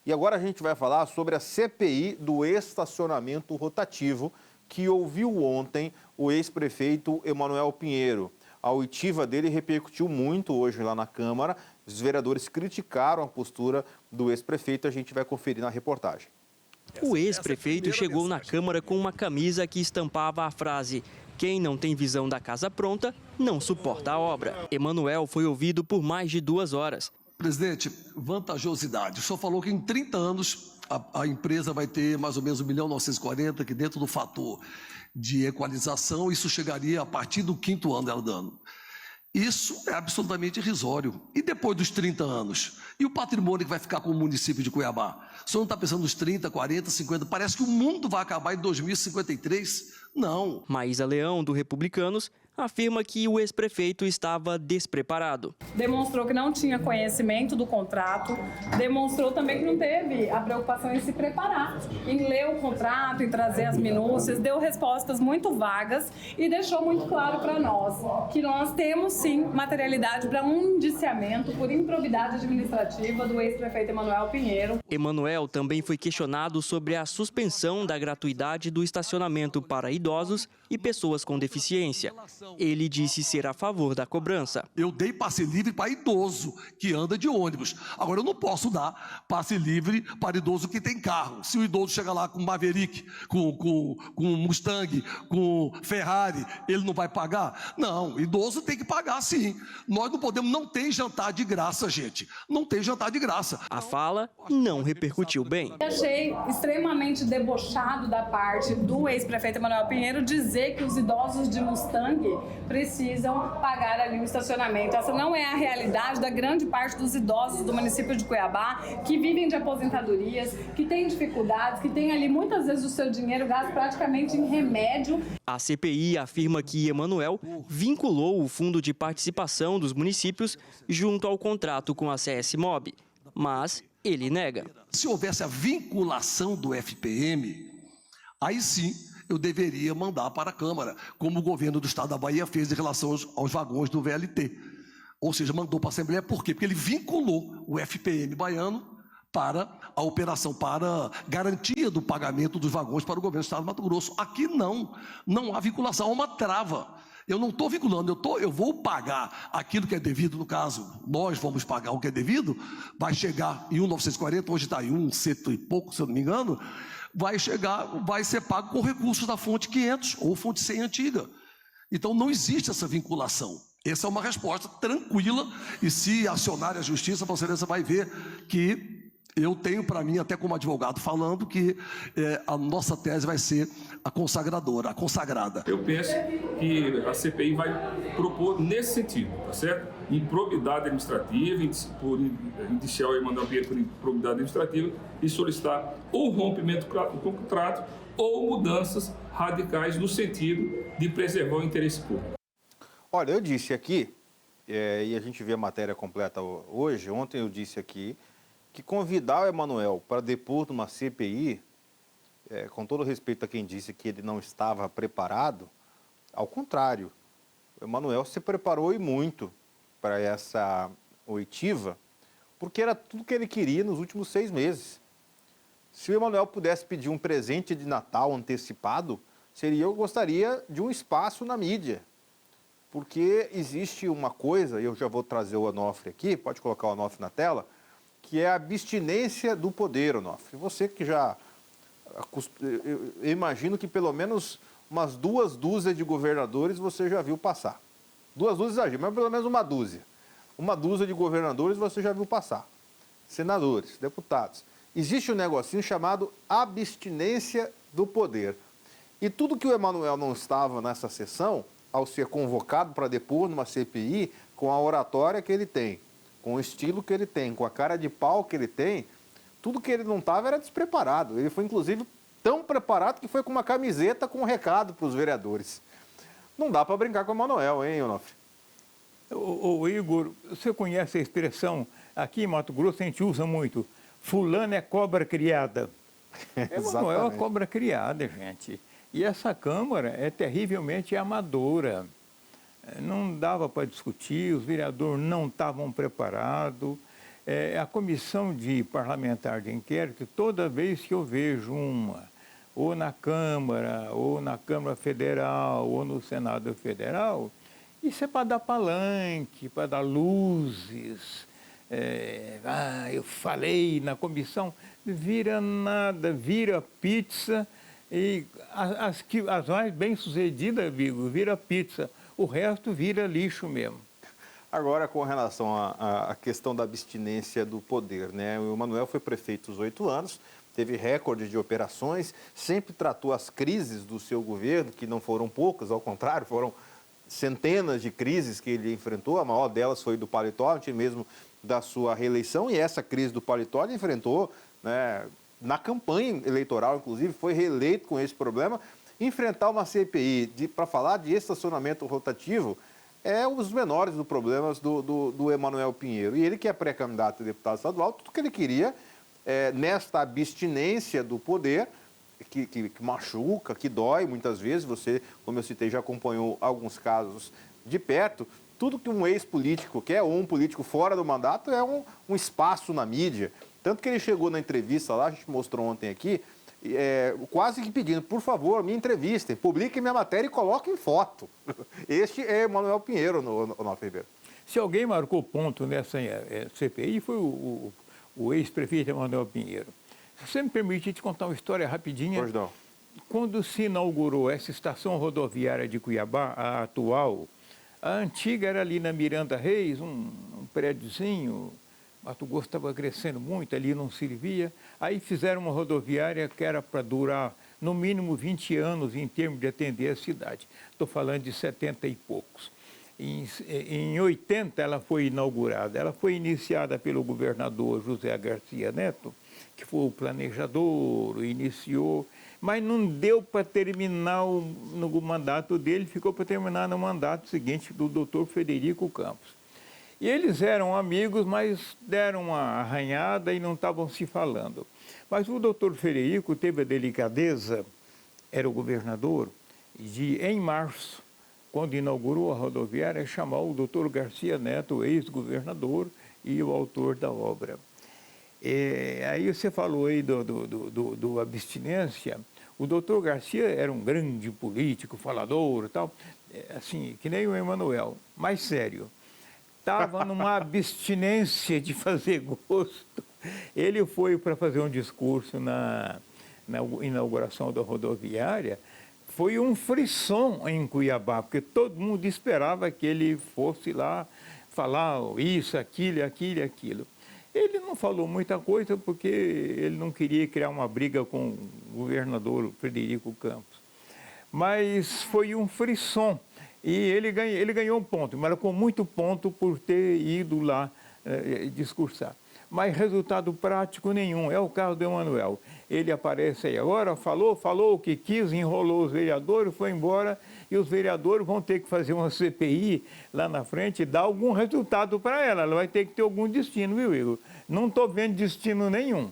E agora a gente vai falar sobre a CPI do estacionamento rotativo, que ouviu ontem o ex-prefeito Emanuel Pinheiro. A oitiva dele repercutiu muito hoje lá na Câmara. Os vereadores criticaram a postura do ex-prefeito. A gente vai conferir na reportagem. O ex-prefeito chegou na Câmara com uma camisa que estampava a frase: "Quem não tem visão da casa pronta, não suporta a obra". Emanuel foi ouvido por mais de 2 horas. Presidente, vantajosidade. O senhor falou que em 30 anos a empresa vai ter mais ou menos 1.940.000, que dentro do fator de equalização, isso chegaria a partir do 5º ano dela dando. Isso é absolutamente irrisório. E depois dos 30 anos? E o patrimônio que vai ficar com o município de Cuiabá? O senhor não está pensando nos 30, 40, 50? Parece que o mundo vai acabar em 2053? Não. Maísa Leão, do Republicanos, afirma que o ex-prefeito estava despreparado. Demonstrou que não tinha conhecimento do contrato, demonstrou também que não teve a preocupação em se preparar, em ler o contrato, em trazer as minúcias, deu respostas muito vagas e deixou muito claro para nós que nós temos sim materialidade para um indiciamento por improbidade administrativa do ex-prefeito Emanuel Pinheiro. Emanuel também foi questionado sobre a suspensão da gratuidade do estacionamento para idosos e pessoas com deficiência. Ele disse ser a favor da cobrança. Eu dei passe livre para idoso que anda de ônibus. Agora, eu não posso dar passe livre para idoso que tem carro. Se o idoso chega lá com Maverick, com Mustang, com Ferrari, ele não vai pagar? Não, idoso tem que pagar sim. Nós não podemos, não tem jantar de graça, gente. Não tem jantar de graça. A fala não repercutiu bem. Achei extremamente debochado da parte do ex-prefeito Emanuel Pinheiro dizer que os idosos de Mustang precisam pagar ali o estacionamento. Essa não é a realidade da grande parte dos idosos do município de Cuiabá, que vivem de aposentadorias, que têm dificuldades, que têm ali muitas vezes o seu dinheiro gasto praticamente em remédio. A CPI afirma que Emanuel vinculou o fundo de participação dos municípios junto ao contrato com a CS Mob, mas ele nega. Se houvesse a vinculação do FPM, aí sim eu deveria mandar para a Câmara, como o governo do Estado da Bahia fez em relação aos vagões do VLT. Ou seja, mandou para a Assembleia, por quê? Porque ele vinculou o FPM baiano para a operação, para garantia do pagamento dos vagões para o governo do Estado do Mato Grosso. Aqui não há vinculação, há uma trava. Eu não estou vinculando, eu vou pagar aquilo que é devido, no caso, nós vamos pagar o que é devido, vai chegar em 1.940, hoje está em 100 e pouco, se eu não me engano, vai ser pago com recursos da fonte 500 ou fonte 100 antiga. Então não existe essa vinculação. Essa é uma resposta tranquila e se acionar a justiça, a Vossa Excelência vai ver que eu tenho para mim, até como advogado, falando que a nossa tese vai ser a consagradora, a consagrada. Eu penso que a CPI vai propor nesse sentido, tá certo? Improbidade administrativa, por indiciar o Emanuel Pinheiro por improbidade administrativa e solicitar ou rompimento do contrato ou mudanças radicais no sentido de preservar o interesse público. Olha, eu disse aqui, e a gente vê a matéria completa hoje, ontem eu disse aqui, que convidar o Emanuel para depor numa CPI, com todo respeito a quem disse que ele não estava preparado, ao contrário, o Emanuel se preparou e muito para essa oitiva, porque era tudo que ele queria nos últimos 6 meses. Se o Emanuel pudesse pedir um presente de Natal antecipado, eu gostaria de um espaço na mídia, porque existe uma coisa, e eu já vou trazer o Onofre aqui, pode colocar o Onofre na tela, que é a abstinência do poder, Onofre. Você que já... Eu imagino que pelo menos umas 2 dúzias de governadores você já viu passar. 2 dúzias exagero, mas pelo menos uma dúzia. Uma dúzia de governadores você já viu passar. Senadores, deputados. Existe um negocinho chamado abstinência do poder. E tudo que o Emanuel não estava nessa sessão, ao ser convocado para depor numa CPI, com a oratória que ele tem, com o estilo que ele tem, com a cara de pau que ele tem, tudo que ele não estava era despreparado. Ele foi, inclusive, tão preparado que foi com uma camiseta com um recado para os vereadores. Não dá para brincar com o Emanuel, hein, Onofre? Ô Igor, você conhece a expressão, aqui em Mato Grosso a gente usa muito, fulano é cobra criada. Emanuel é uma cobra criada, gente. E essa Câmara é terrivelmente amadora. Não dava para discutir, os vereadores não estavam preparados. A comissão de parlamentar de inquérito, toda vez que eu vejo uma, ou na Câmara Federal, ou no Senado Federal, isso é para dar palanque, para dar luzes. Eu falei na comissão, vira nada, vira pizza, e as mais bem-sucedidas, vira pizza, o resto vira lixo mesmo. Agora, com relação à questão da abstinência do poder, né? O Emanuel foi prefeito aos 8 anos, teve recorde de operações, sempre tratou as crises do seu governo, que não foram poucas, ao contrário, foram centenas de crises que ele enfrentou, a maior delas foi do paletó, antes mesmo da sua reeleição, e essa crise do paletó ele enfrentou, né, na campanha eleitoral, inclusive, foi reeleito com esse problema. Enfrentar uma CPI para falar de estacionamento rotativo é um dos menores dos problemas do Emanuel Pinheiro. E ele, que é pré-candidato a deputado estadual, tudo que ele queria, nesta abstinência do poder, que machuca, que dói muitas vezes, você, como eu citei, já acompanhou alguns casos de perto, tudo que um ex-político quer, ou um político fora do mandato, é um espaço na mídia. Tanto que ele chegou na entrevista lá, a gente mostrou ontem aqui, quase que pedindo, por favor, me entrevistem, publiquem minha matéria e coloquem foto. Este é Emanuel Pinheiro, Onofre Ribeiro. Se alguém marcou ponto nessa CPI, foi o ex-prefeito Emanuel Pinheiro. Se você me permite te contar uma história rapidinha. Pois não. Quando se inaugurou essa estação rodoviária de Cuiabá, a atual, a antiga era ali na Miranda Reis, um prédiozinho. Mato Grosso estava crescendo muito, ali não servia. Aí fizeram uma rodoviária que era para durar no mínimo 20 anos em termos de atender a cidade. Estou falando de 70 e poucos. Em 80 ela foi inaugurada. Ela foi iniciada pelo governador José Garcia Neto, que foi o planejador, iniciou, mas não deu para terminar no mandato dele, ficou para terminar no mandato seguinte do doutor Frederico Campos. E eles eram amigos, mas deram uma arranhada e não estavam se falando. Mas o doutor Frederico teve a delicadeza, era o governador, de, em março, quando inaugurou a rodoviária, chamar o doutor Garcia Neto, o ex-governador e o autor da obra. Aí você falou aí do abstinência. O doutor Garcia era um grande político, falador e tal, assim, que nem o Emanuel, mais sério. Estava numa abstinência de fazer gosto. Ele foi para fazer um discurso na inauguração da rodoviária. Foi um frisson em Cuiabá, porque todo mundo esperava que ele fosse lá falar isso, aquilo. Ele não falou muita coisa porque ele não queria criar uma briga com o governador Frederico Campos. Mas foi um frisson. E ele ganhou um ponto, marcou muito ponto por ter ido lá discursar. Mas resultado prático nenhum, é o caso do Emanuel. Ele aparece aí agora, falou o que quis, enrolou os vereadores, foi embora, e os vereadores vão ter que fazer uma CPI lá na frente e dar algum resultado para ela. Ela vai ter que ter algum destino, viu, Igor? Não estou vendo destino nenhum.